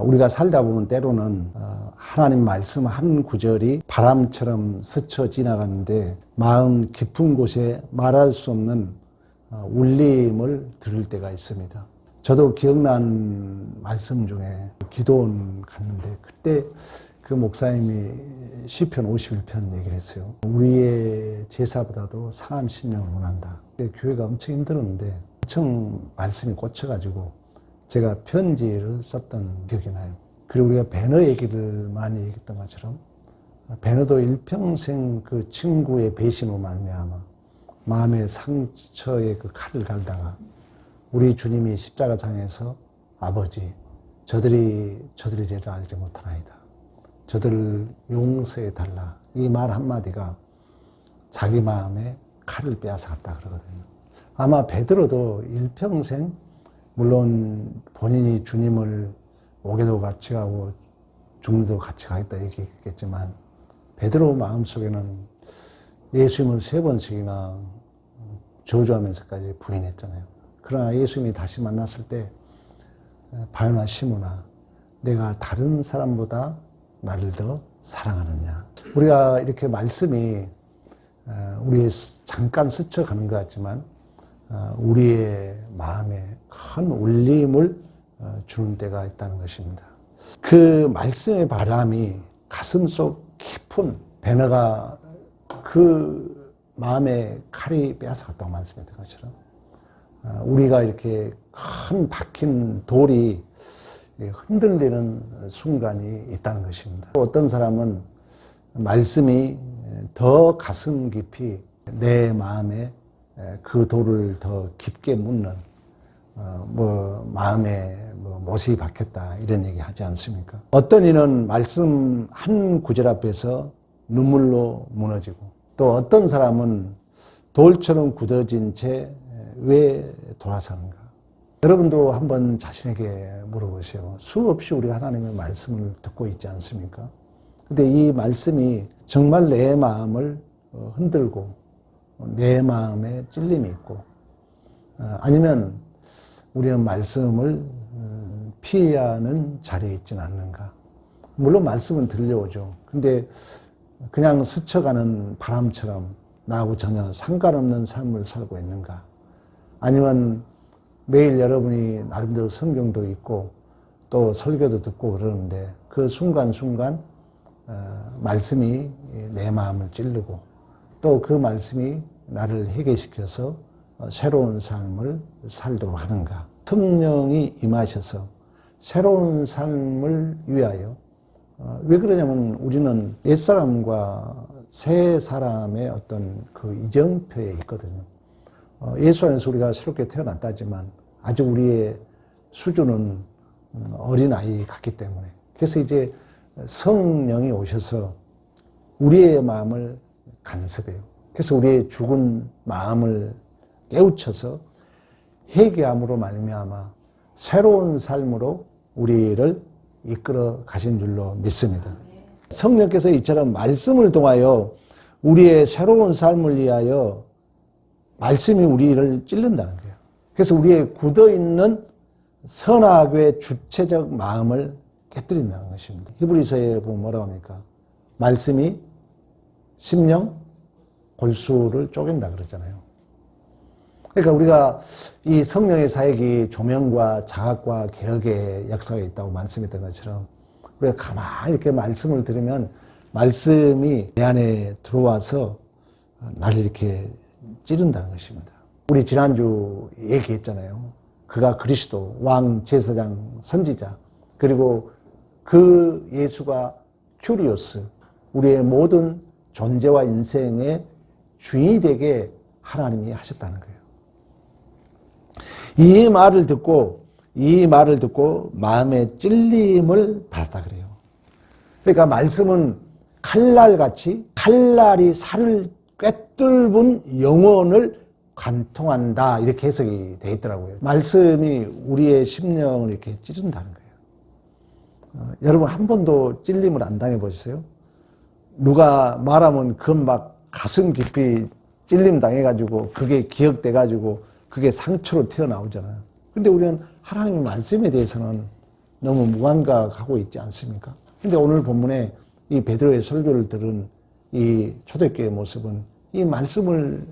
우리가 살다 보면 때로는 하나님 말씀 한 구절이 바람처럼 스쳐 지나가는데 마음 깊은 곳에 말할 수 없는 울림을 들을 때가 있습니다. 저도 기억난 말씀 중에 기도원 갔는데 그때 그 목사님이 시편 51편 얘기를 했어요. 우리의 제사보다도 상함 신령을 원한다. 교회가 엄청 힘들었는데 엄청 말씀이 꽂혀가지고 제가 편지를 썼던 기억이 나요. 그리고 우리가 배너 얘기를 많이 얘기했던 것처럼 배너도 일평생 그 친구의 배신으로 말미암아 마음의 상처에 그 칼을 갈다가 우리 주님이 십자가상에서 아버지 저들이 죄를 알지 못하나이다. 저들을 용서해 달라. 이 말 한마디가 자기 마음에 칼을 빼앗아갔다 그러거든요. 아마 베드로도 일평생 물론 본인이 주님을 오게도 같이 가고 죽는데도 같이 가겠다 얘기했겠지만 베드로 마음속에는 예수님을 3번씩이나 저주하면서까지 부인했잖아요. 그러나 예수님이 다시 만났을 때 바요나 시몬아 내가 다른 사람보다 나를 더 사랑하느냐. 우리가 이렇게 말씀이 우리의 잠깐 스쳐가는 것 같지만 우리의 마음에 큰 울림을 주는 때가 있다는 것입니다. 그 말씀의 바람이 가슴속 깊은 배너가 그 마음에 칼이 빼앗아갔다고 말씀했던 것처럼 우리가 이렇게 큰 박힌 돌이 흔들리는 순간이 있다는 것입니다. 어떤 사람은 말씀이 더 가슴 깊이 내 마음에 그 돌을 더 깊게 묻는 마음에 못이 박혔다 이런 얘기 하지 않습니까? 어떤 이는 말씀 한 구절 앞에서 눈물로 무너지고 또 어떤 사람은 돌처럼 굳어진 채 왜 돌아서는가? 여러분도 한번 자신에게 물어보세요. 수없이 우리가 하나님의 말씀을 듣고 있지 않습니까? 근데 이 말씀이 정말 내 마음을 흔들고 내 마음에 찔림이 있고 아니면 우리는 말씀을 피하는 자리에 있지는 않는가? 물론 말씀은 들려오죠. 근데 그냥 스쳐가는 바람처럼 나하고 전혀 상관없는 삶을 살고 있는가? 아니면 매일 여러분이 나름대로 성경도 읽고 또 설교도 듣고 그러는데 그 순간순간 말씀이 내 마음을 찌르고 또 그 말씀이 나를 회개시켜서 새로운 삶을 살도록 하는가. 성령이 임하셔서 새로운 삶을 위하여 왜 그러냐면 우리는 옛사람과 새 사람의 어떤 그 이정표에 있거든요. 예수 안에서 우리가 새롭게 태어났다지만 아직 우리의 수준은 어린아이 같기 때문에 그래서 이제 성령이 오셔서 우리의 마음을 간섭해요. 그래서 우리의 죽은 마음을 깨우쳐서 회개함으로 말미암아 새로운 삶으로 우리를 이끌어 가신 줄로 믿습니다. 성령께서 이처럼 말씀을 통하여 우리의 새로운 삶을 위하여 말씀이 우리를 찔른다는 거예요. 그래서 우리의 굳어있는 선악의 주체적 마음을 깨뜨린다는 것입니다. 히브리서에 보면 뭐라고 합니까? 말씀이 심령, 골수를 쪼갠다 그러잖아요. 그러니까 우리가 이 성령의 사역이 조명과 자각과 개혁의 역사가 있다고 말씀했던 것처럼 우리가 가만히 이렇게 말씀을 들으면 말씀이 내 안에 들어와서 나를 이렇게 찌른다는 것입니다. 우리 지난주 얘기했잖아요. 그가 그리스도, 왕, 제사장, 선지자 그리고 그 예수가 큐리오스, 우리의 모든 존재와 인생의 주인이 되게 하나님이 하셨다는 거예요. 이 말을 듣고 마음의 찔림을 받았다 그래요. 그러니까 말씀은 칼날같이 칼날이 살을 꿰뚫은 영혼을 관통한다 이렇게 해석이 되어 있더라고요. 말씀이 우리의 심령을 이렇게 찌른다는 거예요. 여러분 한 번도 찔림을 안 당해보셨어요? 누가 말하면 그건 막 가슴 깊이 찔림 당해가지고 그게 기억돼가지고 그게 상처로 튀어나오잖아요. 근데 우리는 하나님의 말씀에 대해서는 너무 무감각하고 있지 않습니까? 근데 오늘 본문에 이 베드로의 설교를 들은 이 초대교회의 모습은 이 말씀을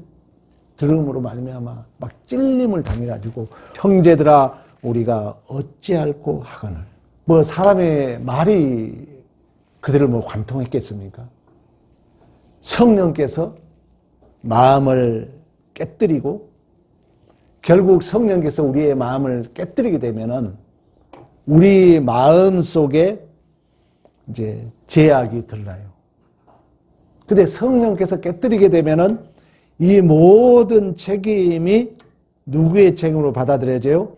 들음으로 말미암아 막 찔림을 당해가지고 형제들아 우리가 어찌할꼬 하거늘. 뭐 사람의 말이 그들을 뭐 관통했겠습니까? 성령께서 마음을 깨뜨리고 결국 성령께서 우리의 마음을 깨뜨리게 되면은 우리 마음 속에 이제 죄악이 드러나요. 근데 성령께서 깨뜨리게 되면은 이 모든 책임이 누구의 책임으로 받아들여져요?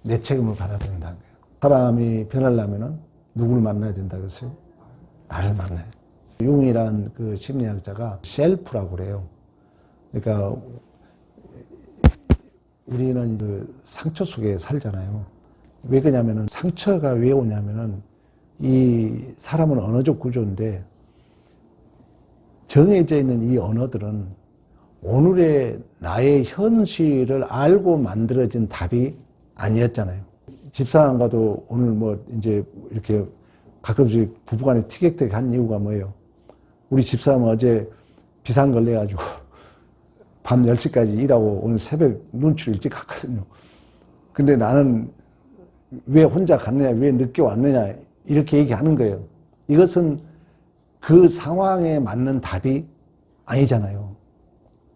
내 책임으로 받아들인다는 거예요. 사람이 변하려면은 누구를 만나야 된다 그랬어요? 나를 만나야 돼요. 융이란 그 심리학자가 셀프라고 그래요. 그러니까 우리는 그 상처 속에 살잖아요. 왜 그러냐면은 상처가 왜 오냐면은 이 사람은 언어적 구조인데 정해져 있는 이 언어들은 오늘의 나의 현실을 알고 만들어진 답이 아니었잖아요. 집사람과도 오늘 뭐 이제 이렇게 가끔씩 부부간에 티격태격 한 이유가 뭐예요? 우리 집사람은 어제 비상 걸려가지고 밤 10시까지 일하고 오늘 새벽 눈치를 일찍 갔거든요. 근데 나는 왜 혼자 갔느냐, 왜 늦게 왔느냐, 이렇게 얘기하는 거예요. 이것은 그 상황에 맞는 답이 아니잖아요.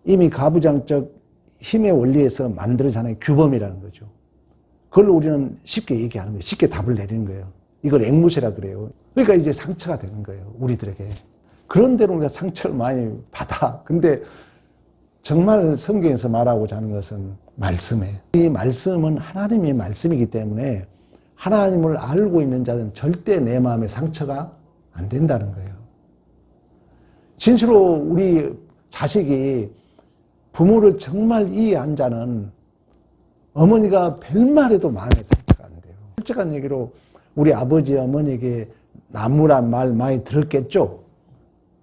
이미 가부장적 힘의 원리에서 만들어진 규범이라는 거죠. 그걸 우리는 쉽게 얘기하는 거예요. 쉽게 답을 내리는 거예요. 이걸 앵무새라 그래요. 그러니까 이제 상처가 되는 거예요. 우리들에게. 그런대로 우리가 상처를 많이 받아. 근데 정말 성경에서 말하고자 하는 것은 말씀이에요. 이 말씀은 하나님의 말씀이기 때문에 하나님을 알고 있는 자는 절대 내 마음에 상처가 안 된다는 거예요. 진실로 우리 자식이 부모를 정말 이해한 자는 어머니가 별말해도 마음에 상처가 안 돼요. 솔직한 얘기로 우리 아버지 어머니에게 나무란 말 많이 들었겠죠.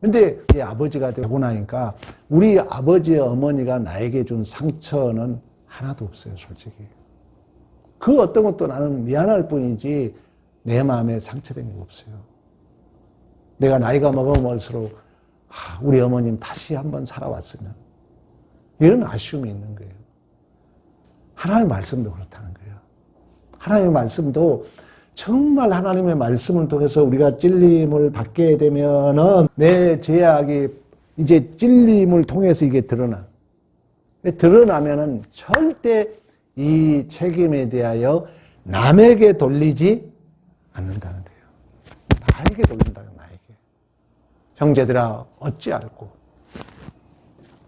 근데 이제 아버지가 되고 나니까 우리 아버지 어머니가 나에게 준 상처는 하나도 없어요, 솔직히. 그 어떤 것도 나는 미안할 뿐이지 내 마음에 상처된 게 없어요. 내가 나이가 먹을수록 우리 어머님 다시 한번 살아왔으면 이런 아쉬움이 있는 거예요. 하나님의 말씀도 그렇다는 거예요. 하나님의 말씀도 정말 하나님의 말씀을 통해서 우리가 찔림을 받게 되면은 내 죄악이 이제 찔림을 통해서 이게 드러나. 드러나면은 절대 이 책임에 대하여 남에게 돌리지 않는다는 거예요. 나에게 돌린다는 거예요, 나에게. 형제들아, 어찌할꼬.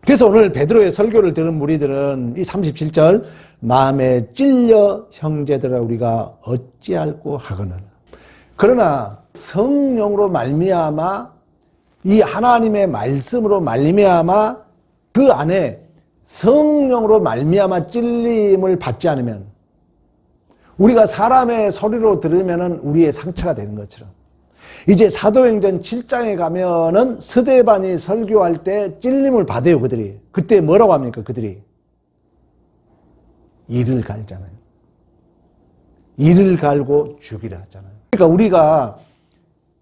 그래서 오늘 베드로의 설교를 들은 무리들은 이 37절 마음에 찔려 형제들아 우리가 어찌할꼬 하거늘. 그러나 성령으로 말미암아 이 하나님의 말씀으로 말미암아 그 안에 성령으로 말미암아 찔림을 받지 않으면 우리가 사람의 소리로 들으면은 우리의 상처가 되는 것처럼 이제 사도행전 7장에 가면은 스데반이 설교할 때 찔림을 받아요, 그들이. 그때 뭐라고 합니까, 그들이? 이를 갈잖아요. 이를 갈고 죽이라 하잖아요. 그러니까 우리가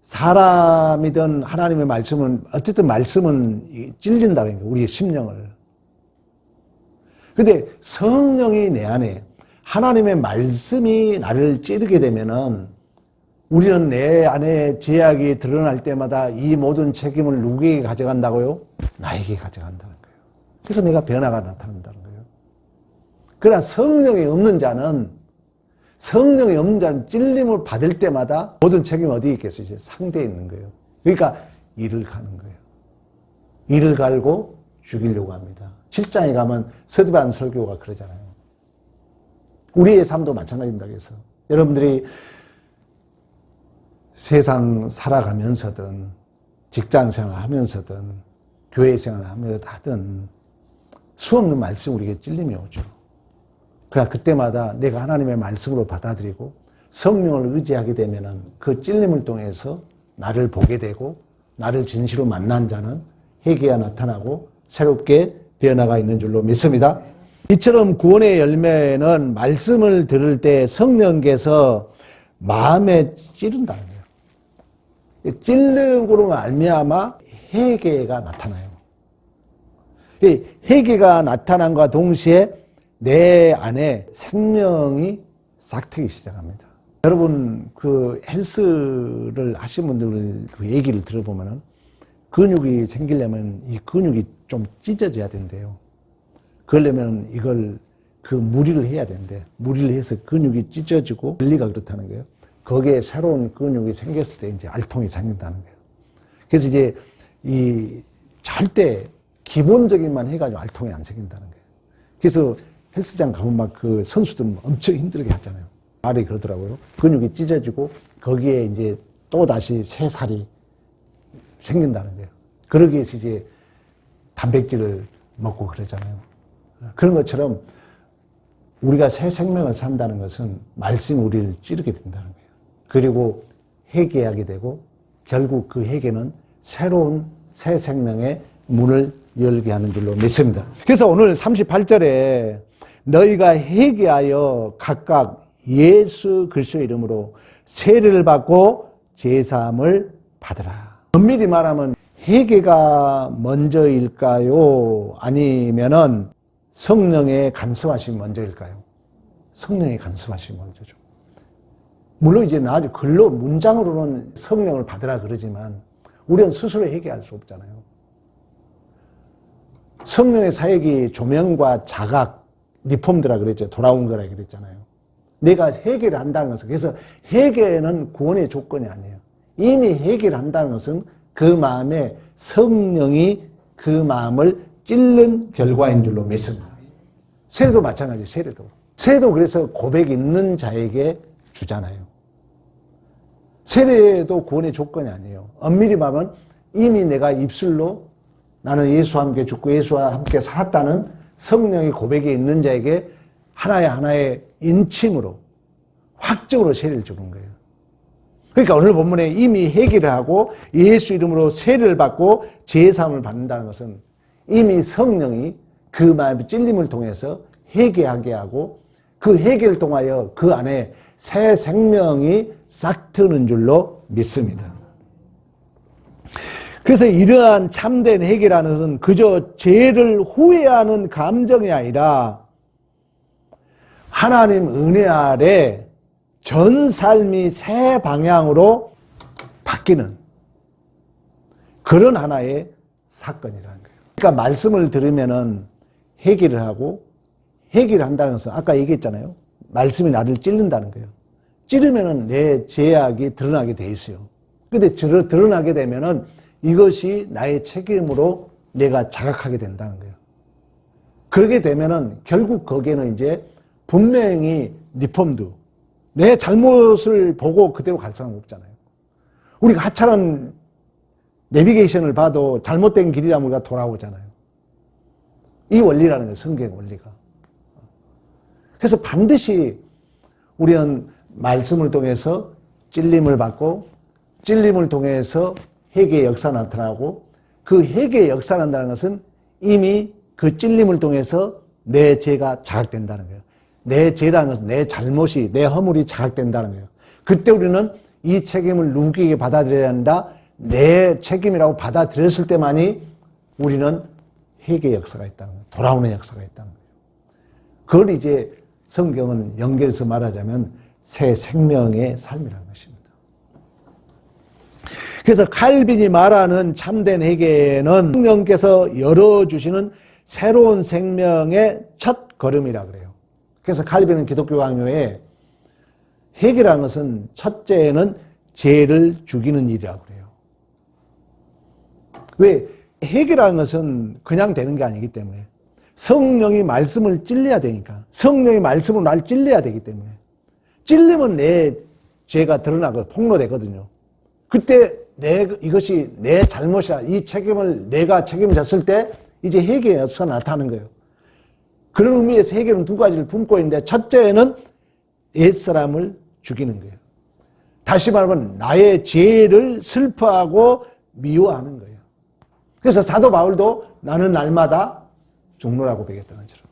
사람이든 하나님의 말씀은, 어쨌든 말씀은 찔린다는 거예요, 우리의 심령을. 근데 성령이 내 안에, 하나님의 말씀이 나를 찌르게 되면은 우리는 내 안에 죄악이 드러날 때마다 이 모든 책임을 누구에게 가져간다고요? 나에게 가져간다는 거예요. 그래서 내가 변화가 나타난다는 거예요. 그러나 성령이 없는 자는 찔림을 받을 때마다 모든 책임이 어디에 있겠어요? 이제 상대에 있는 거예요. 그러니까 이를 가는 거예요. 이를 갈고 죽이려고 합니다. 7장에 가면 스데반 설교가 그러잖아요. 우리의 삶도 마찬가지입니다. 그래서 여러분들이 세상 살아가면서든 직장생활 하면서든 교회생활 하든 수없는 말씀 우리에게 찔림이 오죠. 그러나 그때마다 내가 하나님의 말씀으로 받아들이고 성령을 의지하게 되면은 그 찔림을 통해서 나를 보게 되고 나를 진실로 만난 자는 회개가 나타나고 새롭게 변화가 있는 줄로 믿습니다. 이처럼 구원의 열매는 말씀을 들을 때 성령께서 마음에 찌른다는 거예요. 찔림으로 말미암아 회개가 나타나요. 이 회개가 나타남과 동시에 내 안에 생명이 싹트기 시작합니다. 여러분 그 헬스를 하신 분들 그 얘기를 들어보면은 근육이 생기려면 이 근육이 좀 찢어져야 된대요. 그러려면 이걸 그 무리를 해야 되는데 무리를 해서 근육이 찢어지고 원리가 그렇다는 거예요. 거기에 새로운 근육이 생겼을 때 이제 알통이 생긴다는 거예요. 그래서 이제 이 절대 기본적인만 해가지고 알통이 안 생긴다는 거예요. 그래서 헬스장 가면 막 그 선수들은 엄청 힘들게 하잖아요. 말이 그러더라고요. 근육이 찢어지고 거기에 이제 또 다시 새 살이 생긴다는 거예요. 그러기 위해서 이제 단백질을 먹고 그러잖아요. 그런 것처럼 우리가 새 생명을 산다는 것은 말씀이 우리를 찌르게 된다는 거예요. 그리고 회개하게 되고 결국 그 회개는 새로운 새 생명의 문을 열게 하는 줄로 믿습니다. 그래서 오늘 38절에 너희가 회개하여 각각 예수 그리스도의 이름으로 세례를 받고 제사함을 받으라. 엄밀히 말하면 회개가 먼저일까요? 아니면은 성령의 간섭하심이 먼저일까요? 성령의 간섭하심이 먼저죠. 물론 이제 나중에 글로 문장으로는 성령을 받으라 그러지만 우리는 스스로 회개할 수 없잖아요. 성령의 사역이 조명과 자각, 리폼드라 그랬죠. 돌아온 거라 그랬잖아요. 내가 회개를 한다는 것은, 그래서 회개는 구원의 조건이 아니에요. 이미 회개를 한다는 것은 그 마음에 성령이 그 마음을 찔른 결과인 줄로 믿습니다. 세례도 마찬가지예요. 세례도 그래서 고백 있는 자에게 주잖아요. 세례도 구원의 조건이 아니에요. 엄밀히 말하면 이미 내가 입술로 나는 예수와 함께 죽고 예수와 함께 살았다는 성령의 고백이 있는 자에게 하나의 인침으로 확정으로 세례를 주는 거예요. 그러니까 오늘 본문에 이미 회개를 하고 예수 이름으로 세례를 받고 제사함을 받는다는 것은 이미 성령이 그 마음의 찔림을 통해서 회개하게 하고 그 회개를 통하여 그 안에 새 생명이 싹 트는 줄로 믿습니다. 그래서 이러한 참된 회개라는 것은 그저 죄를 후회하는 감정이 아니라 하나님 은혜 아래 전 삶이 새 방향으로 바뀌는 그런 하나의 사건이라는 거예요. 그러니까 말씀을 들으면은 회개를 하고 회개를 한다는 것은 아까 얘기했잖아요. 말씀이 나를 찌른다는 거예요. 찌르면은 내 죄악이 드러나게 돼 있어요. 근데 드러나게 되면은 이것이 나의 책임으로 내가 자각하게 된다는 거예요. 그렇게 되면은 결국 거기에는 이제 분명히 리폼드, 내 잘못을 보고 그대로 갈 사람은 없잖아요. 우리가 하찮은 내비게이션을 봐도 잘못된 길이라면 우리가 돌아오잖아요. 이 원리라는 거예요. 성경 원리가. 그래서 반드시 우리는 말씀을 통해서 찔림을 받고 찔림을 통해서 회개의 역사가 나타나고 그 회개의 역사가 난다는 것은 이미 그 찔림을 통해서 내 죄가 자각된다는 거예요. 내 죄라는 것은 내 잘못이, 내 허물이 자각된다는 거예요. 그때 우리는 이 책임을 누구에게 받아들여야 한다? 내 책임이라고 받아들였을 때만이 우리는 회개의 역사가 있다는 거예요. 돌아오는 역사가 있다는 거예요. 그걸 이제 성경은 연결해서 말하자면 새 생명의 삶이라는 것입니다. 그래서 칼빈이 말하는 참된 회개는 성령께서 열어주시는 새로운 생명의 첫 걸음이라 그래요. 그래서 칼빈은 기독교 강요에 회개라는 것은 첫째는 죄를 죽이는 일이라고 그래요. 왜? 회개라는 것은 그냥 되는 게 아니기 때문에 성령이 말씀을 찔려야 되니까 성령이 말씀으로 날 찔려야 되기 때문에 찔리면 내 죄가 드러나고 폭로되거든요. 그때 이것이 내 잘못이야. 이 책임을 내가 책임졌을 때 이제 회개에서 나타나는 거예요. 그런 의미에서 회개는 두 가지를 품고 있는데 첫째는 옛사람을 죽이는 거예요. 다시 말하면 나의 죄를 슬퍼하고 미워하는 거예요. 그래서 사도 바울도 나는 날마다 죽노라고 배겼다는 것처럼.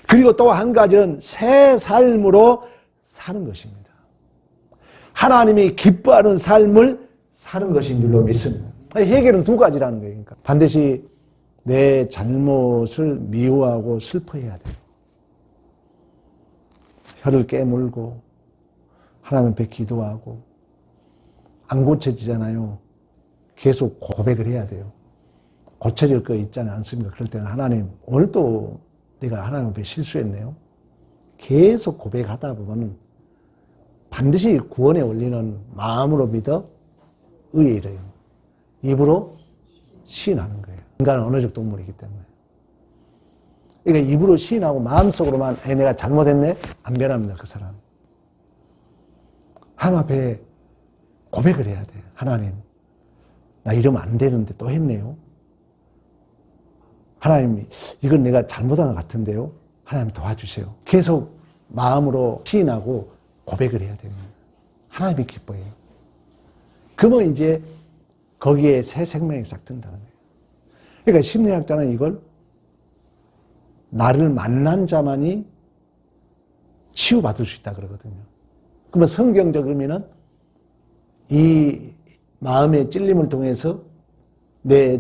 그리고 또 한 가지는 새 삶으로 사는 것입니다. 하나님이 기뻐하는 삶을 사는 것인 줄로 믿습니다. 해결은 두 가지라는 거예요. 그러니까 반드시 내 잘못을 미워하고 슬퍼해야 돼요. 혀를 깨물고 하나님 앞에 기도하고 안 고쳐지잖아요. 계속 고백을 해야 돼요. 고쳐질 거 있지 않습니까? 그럴 때는 하나님, 오늘 또 내가 하나님 앞에 실수했네요. 계속 고백하다 보면 반드시 구원에 올리는 마음으로 믿어 의에 이르요. 입으로 시인하는 거예요. 인간은 언어적 동물이기 때문에. 그러니까 입으로 시인하고 마음속으로만 내가 잘못했네? 안 변합니다. 그 사람. 하나님 앞에 고백을 해야 돼요. 하나님, 나 이러면 안 되는데 또 했네요. 하나님, 이건 내가 잘못한 것 같은데요. 하나님 도와주세요. 계속 마음으로 시인하고 고백을 해야 됩니다. 하나님이 기뻐해요. 그러면 이제 거기에 새 생명이 싹 든다는 거예요. 그러니까 심리학자는 이걸 나를 만난 자만이 치유받을 수 있다 그러거든요. 그러면 성경적 의미는 이 마음의 찔림을 통해서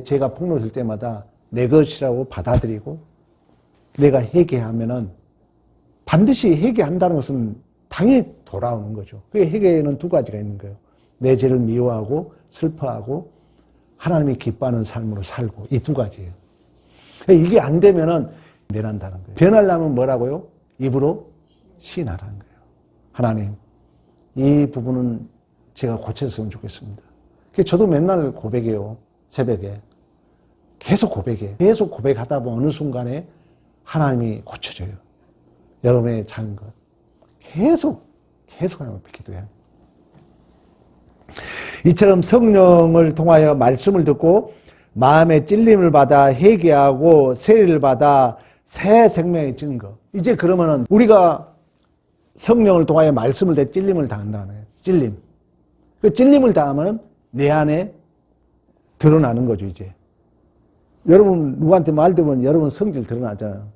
제가 폭로될 때마다 내 것이라고 받아들이고 내가 회개하면은 반드시 회개한다는 것은 당연히 돌아오는 거죠. 그게 회개에는 두 가지가 있는 거예요. 내 죄를 미워하고 슬퍼하고 하나님이 기뻐하는 삶으로 살고 이 두 가지예요. 이게 안 되면은 변한다는 거예요. 변하려면 뭐라고요? 입으로 시인하라는 거예요. 하나님, 이 부분은 제가 고쳤으면 좋겠습니다. 저도 맨날 고백해요. 새벽에. 계속 고백해. 계속 고백하다 보면 어느 순간에 하나님이 고쳐줘요. 여러분의 작은 것. 계속 하나님 앞에 기도해요. 이처럼 성령을 통하여 말씀을 듣고 마음의 찔림을 받아 회개하고 세례를 받아 새 생명의 증거. 이제 그러면은 우리가 성령을 통하여 말씀을 대 찔림을 당한다는 거예요. 찔림. 그 찔림을 당하면 내 안에 드러나는 거죠, 이제. 여러분, 누구한테 말 들으면 여러분 성질 드러나잖아요.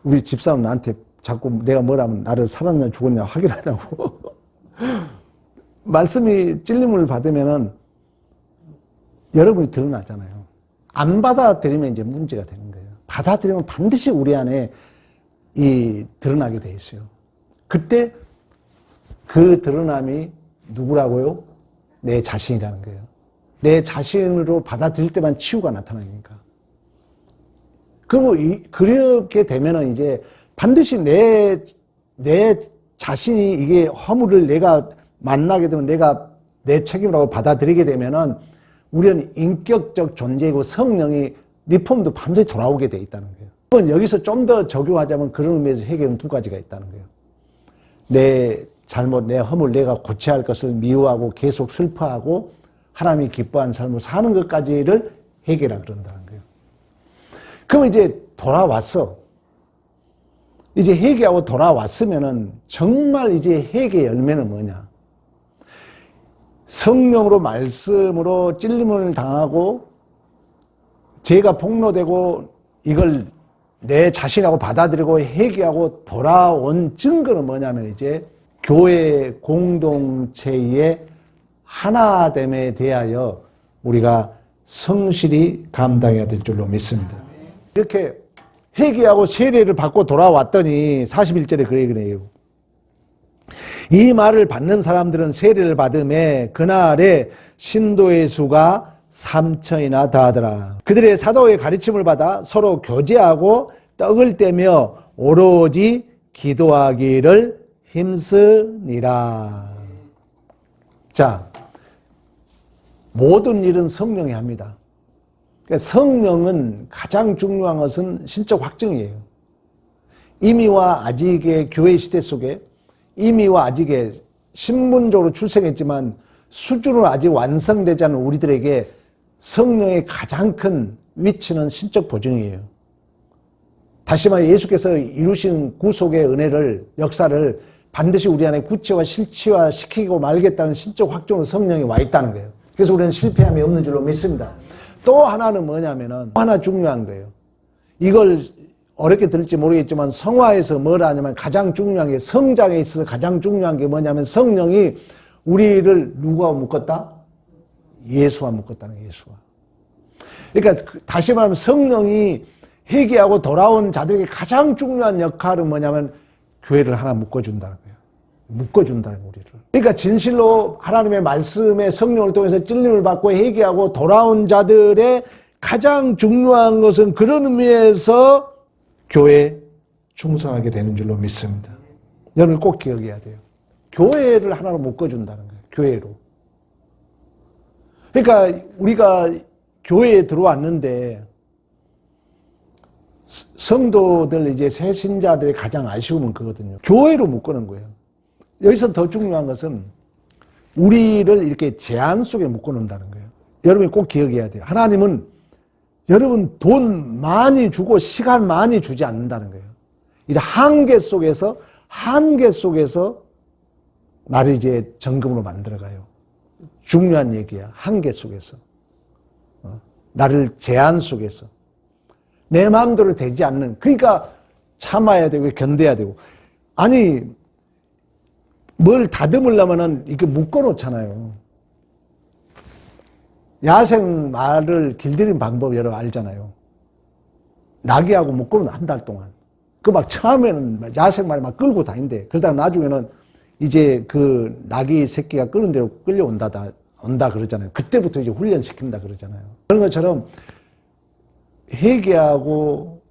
우리 집사람 나한테 자꾸 내가 뭐라면 나를 살았냐 죽었냐 확인하냐고. 말씀이 찔림을 받으면은 여러분이 드러나잖아요. 안 받아들이면 이제 문제가 되는 거예요. 받아들이면 반드시 우리 안에 드러나게 돼 있어요. 그때 그 드러남이 누구라고요? 내 자신이라는 거예요. 내 자신으로 받아들일 때만 치유가 나타나니까. 그리고 그렇게 되면은 이제 반드시 내 자신이 이게 허물을 내가 만나게 되면 내가 내 책임이라고 받아들이게 되면은 우리는 인격적 존재이고 성령이 리폼도 반드시 돌아오게 돼 있다는 거예요. 그건 여기서 좀 더 적용하자면 그런 의미에서 해결은 두 가지가 있다는 거예요. 내 잘못, 내 허물, 내가 고쳐야 할 것을 미워하고 계속 슬퍼하고 하나님이 기뻐하는 삶을 사는 것까지를 해결하라 그런다는 거예요. 그럼 이제 돌아왔어. 이제 회개하고 돌아왔으면은 정말 이제 회개의 열매는 뭐냐? 성령으로 말씀으로 찔림을 당하고 죄가 폭로되고 이걸 내 자신하고 받아들이고 회개하고 돌아온 증거는 뭐냐면 이제 교회 공동체의 하나됨에 대하여 우리가 성실히 감당해야 될 줄로 믿습니다. 이렇게 회개하고 세례를 받고 돌아왔더니 41절에 그 얘기를 해요. 이 말을 받는 사람들은 세례를 받음에 그날에 신도의 수가 3,000이나 다하더라. 그들의 사도의 가르침을 받아 서로 교제하고 떡을 떼며 오로지 기도하기를 힘쓰니라. 자, 모든 일은 성령이 합니다. 그러니까 성령은 가장 중요한 것은 신적 확증이에요. 이미와 아직의 교회 시대 속에 이미와 아직의 신분적으로 출생했지만 수준으로 아직 완성되지 않은 우리들에게 성령의 가장 큰 위치는 신적 보증이에요. 다시 말해 예수께서 이루신 구속의 은혜를 역사를 반드시 우리 안에 구체화 실체화시키고 말겠다는 신적 확증으로 성령이 와 있다는 거예요. 그래서 우리는 실패함이 없는 줄로 믿습니다. 또 하나는 뭐냐면은 하나 중요한 거예요. 이걸 어렵게 들을지 모르겠지만 성화에서 뭐라 하냐면 가장 중요한 게 성장에 있어서 가장 중요한 게 뭐냐면 성령이 우리를 누가 묶었다? 예수와 묶었다는 거예요. 예수와. 그러니까 다시 말하면 성령이 회개하고 돌아온 자들에게 가장 중요한 역할은 뭐냐면 교회를 하나 묶어준다는 거예요. 묶어준다는 거예요, 우리를. 그러니까 진실로 하나님의 말씀에 성령을 통해서 찔림을 받고 회개하고 돌아온 자들의 가장 중요한 것은 그런 의미에서 교회에 충성하게 되는 줄로 믿습니다. 여러분 꼭 기억해야 돼요. 교회를 하나로 묶어준다는 거예요. 교회로. 그러니까 우리가 교회에 들어왔는데 성도들 이제 새 신자들의 가장 아쉬움은 그거거든요. 교회로 묶어놓은 거예요. 여기서 더 중요한 것은 우리를 이렇게 제한 속에 묶어놓는다는 거예요. 여러분이 꼭 기억해야 돼요. 하나님은 여러분 돈 많이 주고 시간 많이 주지 않는다는 거예요. 이 한계 속에서 나를 이제 정금으로 만들어가요. 중요한 얘기야. 한계 속에서. 나를 제한 속에서. 내 마음대로 되지 않는. 그러니까 참아야 되고 견뎌야 되고. 아니 뭘 다듬으려면은 이렇게 묶어놓잖아요. 야생 말을 길들인 방법 여러분 알잖아요. 나귀하고 묶어놓은 한 달 동안. 그 막 처음에는 야생 말을 막 끌고 다닌대. 그러다가 나중에는 이제 그 나귀 새끼가 끄는 대로 끌려온다 그러잖아요. 그때부터 이제 훈련시킨다 그러잖아요. 그런 것처럼 회개하고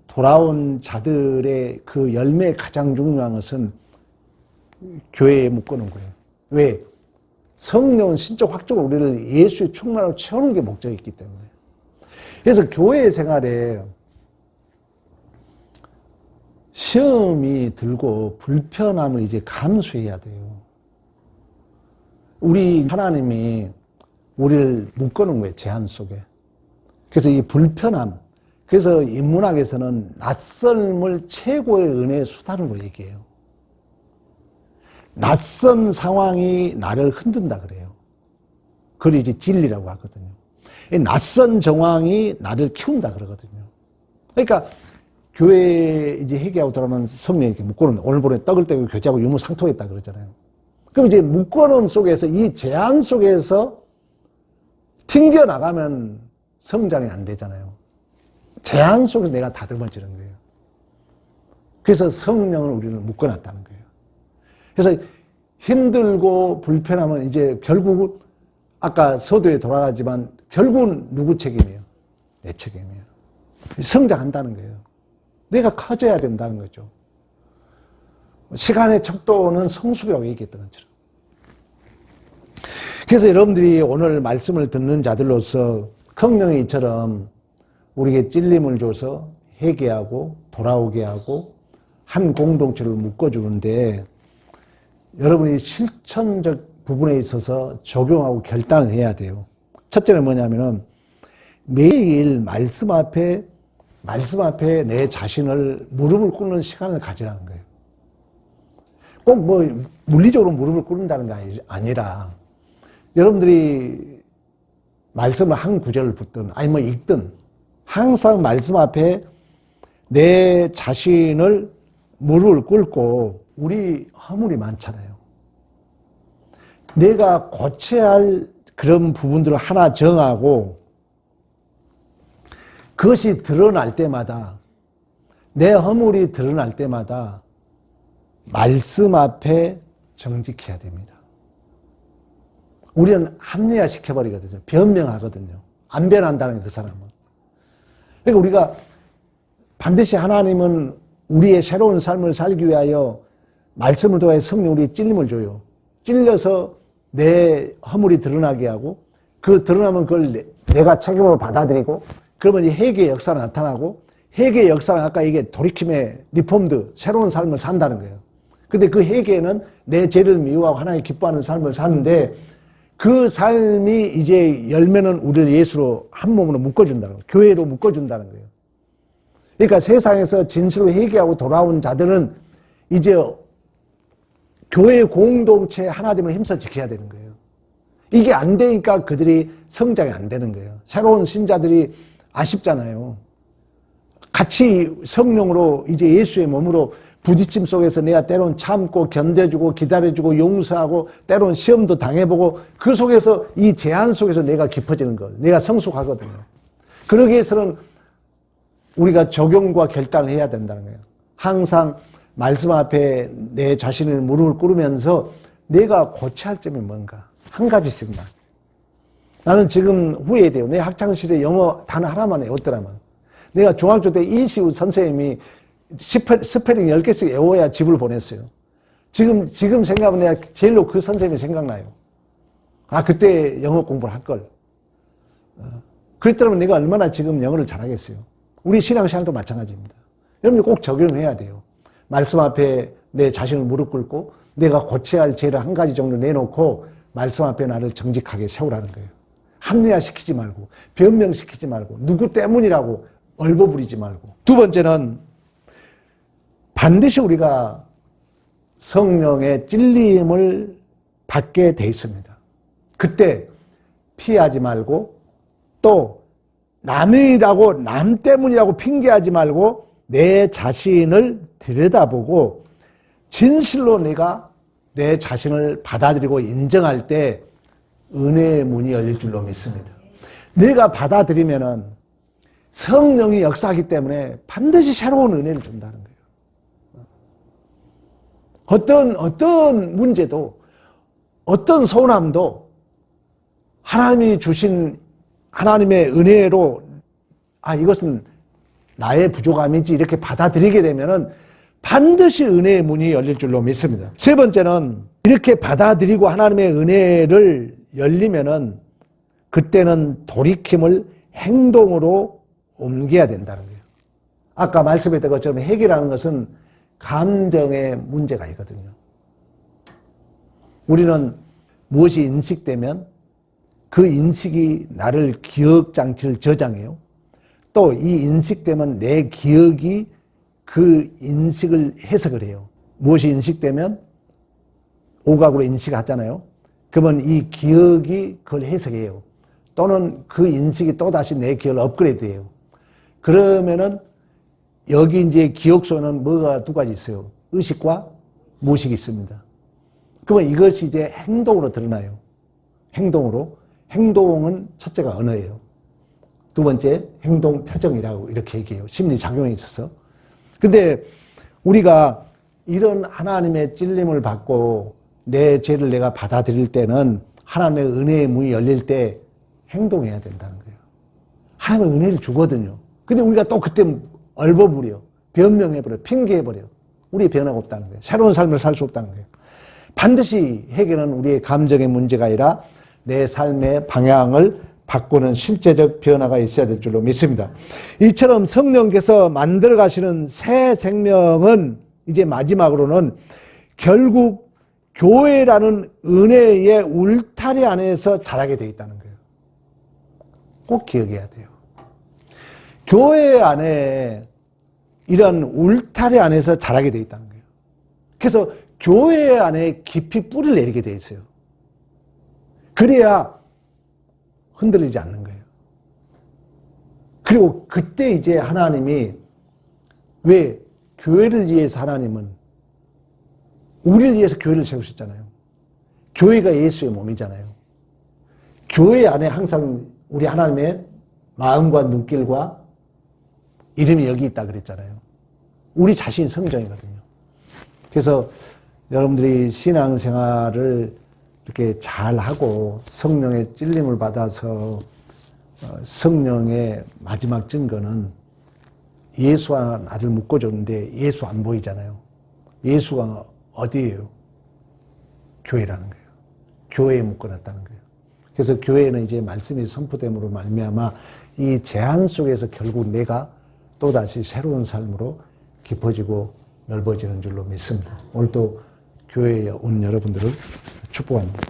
돌아온 자들의 그 열매의 가장 중요한 것은 교회에 묶어놓은 거예요. 왜? 성령은 신적 확정으로 우리를 예수의 충만하고 채우는 게 목적이 있기 때문에. 그래서 교회 생활에 시험이 들고 불편함을 이제 감수해야 돼요. 우리 하나님이 우리를 묶어놓은 거예요. 제한 속에. 그래서 이 불편함. 그래서 인문학에서는 낯설음을 최고의 은혜의 수단으로 얘기해요. 낯선 상황이 나를 흔든다 그래요. 그걸 이제 진리라고 하거든요. 낯선 정황이 나를 키운다 그러거든요. 그러니까 교회 이제 회개하고 돌아오면 성령이 이렇게 묶어놓은, 오늘 보내 떡을 떼고 교제하고 유무상통했다 그러잖아요. 그럼 이제 묶어놓은 속에서 이 제한 속에서 튕겨나가면 성장이 안 되잖아요. 제한 속에 내가 다듬어지는 거예요. 그래서 성령을 우리를 묶어놨다는 거예요. 그래서 힘들고 불편하면 이제 결국은 아까 서두에 돌아가지만 결국은 누구 책임이에요? 내 책임이에요. 성장한다는 거예요. 내가 커져야 된다는 거죠. 시간의 척도는 성숙이라고 얘기했던 것처럼. 그래서 여러분들이 오늘 말씀을 듣는 자들로서 성령이 이처럼 우리에게 찔림을 줘서 회개하고 돌아오게 하고 한 공동체를 묶어주는데 여러분이 실천적 부분에 있어서 적용하고 결단을 해야 돼요. 첫째는 뭐냐면은 매일 말씀 앞에 내 자신을 무릎을 꿇는 시간을 가지라는 거예요. 꼭 뭐 물리적으로 무릎을 꿇는다는 게 아니라 여러분들이 말씀을 한 구절을 붙든 아니 뭐 읽든 항상 말씀 앞에 내 자신을 무릎을 꿇고 우리 허물이 많잖아요. 내가 고쳐야 할 그런 부분들을 하나 정하고 그것이 드러날 때마다 내 허물이 드러날 때마다 말씀 앞에 정직해야 됩니다. 우리는 합리화시켜버리거든요. 변명하거든요. 안 변한다는 그 사람은. 그러니까 우리가 반드시 하나님은 우리의 새로운 삶을 살기 위하여 말씀을 통해 성령 우리에 찔림을 줘요. 찔려서 내 허물이 드러나게 하고 그 드러나면 그걸 내가 책임으로 받아들이고 그러면 이 회개의 역사가 나타나고 회개의 역사는 아까 이게 돌이킴의 리폼드 새로운 삶을 산다는 거예요. 근데 그 회개는 내 죄를 미워하고 하나님 기뻐하는 삶을 사는데 그 삶이 이제 열매는 우리를 예수로 한 몸으로 묶어준다는 거예요. 교회로 묶어준다는 거예요. 그러니까 세상에서 진실로 회개하고 돌아온 자들은 이제 교회 공동체 하나됨을 힘써 지켜야 되는 거예요. 이게 안 되니까 그들이 성장이 안 되는 거예요. 새로운 신자들이 아쉽잖아요. 같이 성령으로 이제 예수의 몸으로 부딪힘 속에서 내가 때론 참고 견뎌주고 기다려주고 용서하고 때론 시험도 당해보고 그 속에서 이 제한 속에서 내가 깊어지는 거예요. 내가 성숙하거든요. 그러기 위해서는 우리가 적용과 결단을 해야 된다는 거예요. 항상 말씀 앞에 내 자신의 무릎을 꿇으면서 내가 고쳐야 할 점이 뭔가 한 가지씩만. 나는 지금 후회돼요. 내 학창시절에 영어 단어 하나만 외웠더라면 내가 중학교 때 이시우 선생님이 스페링 10개씩 외워야 집을 보냈어요. 지금 생각하면 내가 제일로 그 선생님이 생각나요. 아, 그때 영어 공부를 할 걸. 그랬더라면 내가 얼마나 지금 영어를 잘하겠어요. 우리 신앙생활도 마찬가지입니다. 여러분들 꼭 적용해야 돼요. 말씀 앞에 내 자신을 무릎 꿇고 내가 고쳐야 할 죄를 한 가지 정도 내놓고 말씀 앞에 나를 정직하게 세우라는 거예요. 합리화시키지 말고 변명시키지 말고 누구 때문이라고 얼버무리지 말고. 두 번째는 반드시 우리가 성령의 찔림을 받게 돼 있습니다. 그때 피하지 말고 또 남이라고 남 때문이라고 핑계하지 말고 내 자신을 들여다보고 진실로 내가 내 자신을 받아들이고 인정할 때 은혜의 문이 열릴 줄로 믿습니다. 내가 받아들이면은 성령이 역사하기 때문에 반드시 새로운 은혜를 준다는 거예요. 어떤 문제도 어떤 소원함도 하나님이 주신 하나님의 은혜로 이것은 나의 부족함이지 이렇게 받아들이게 되면은 반드시 은혜의 문이 열릴 줄로 믿습니다. 세 번째는 이렇게 받아들이고 하나님의 은혜를 열리면은 그때는 돌이킴을 행동으로 옮겨야 된다는 거예요. 아까 말씀했던 것처럼 핵이라는 것은 감정의 문제가 있거든요. 우리는 무엇이 인식되면 그 인식이 나를 기억장치를 저장해요. 또 이 인식되면 내 기억이 그 인식을 해석을 해요. 무엇이 인식되면 오각으로 인식하잖아요. 그러면 이 기억이 그걸 해석해요. 또는 그 인식이 또다시 내 기억을 업그레이드해요. 그러면은 여기 이제 기억 속에는 뭐가 두 가지 있어요. 의식과 무의식이 있습니다. 그러면 이것이 이제 행동으로 드러나요. 행동으로. 행동은 첫째가 언어예요. 두 번째 행동 표정이라고 이렇게 얘기해요. 심리작용에 있어서. 근데 우리가 이런 하나님의 찔림을 받고 내 죄를 내가 받아들일 때는 하나님의 은혜의 문이 열릴 때 행동해야 된다는 거예요. 하나님의 은혜를 주거든요. 근데 우리가 또 그때 얼버무려, 변명해버려, 핑계해버려. 우리의 변화가 없다는 거예요. 새로운 삶을 살 수 없다는 거예요. 반드시 해결은 우리의 감정의 문제가 아니라 내 삶의 방향을 바꾸는 실제적 변화가 있어야 될 줄로 믿습니다. 이처럼 성령께서 만들어 가시는 새 생명은 이제 마지막으로는 결국 교회라는 은혜의 울타리 안에서 자라게 되어 있다는 거예요. 꼭 기억해야 돼요. 교회 안에 이런 울타리 안에서 자라게 되어 있다는 거예요. 그래서 교회 안에 깊이 뿌리를 내리게 되어 있어요. 그래야 흔들리지 않는 거예요. 그리고 그때 이제 하나님이 왜 교회를 위해서 하나님은 우리를 위해서 교회를 세우셨잖아요. 교회가 예수의 몸이잖아요. 교회 안에 항상 우리 하나님의 마음과 눈길과 이름이 여기 있다 그랬잖아요. 우리 자신이 성전이거든요. 그래서 여러분들이 신앙생활을 이렇게 잘하고 성령의 찔림을 받아서 성령의 마지막 증거는 예수와 나를 묶어줬는데 예수 안 보이잖아요. 예수가 어디예요? 교회라는 거예요. 교회에 묶어놨다는 거예요. 그래서 교회는 이제 말씀이 선포됨으로 말미암아 이 제한 속에서 결국 내가 또다시 새로운 삶으로 깊어지고 넓어지는 줄로 믿습니다. 오늘도 교회에 온 여러분들을 축복합니다.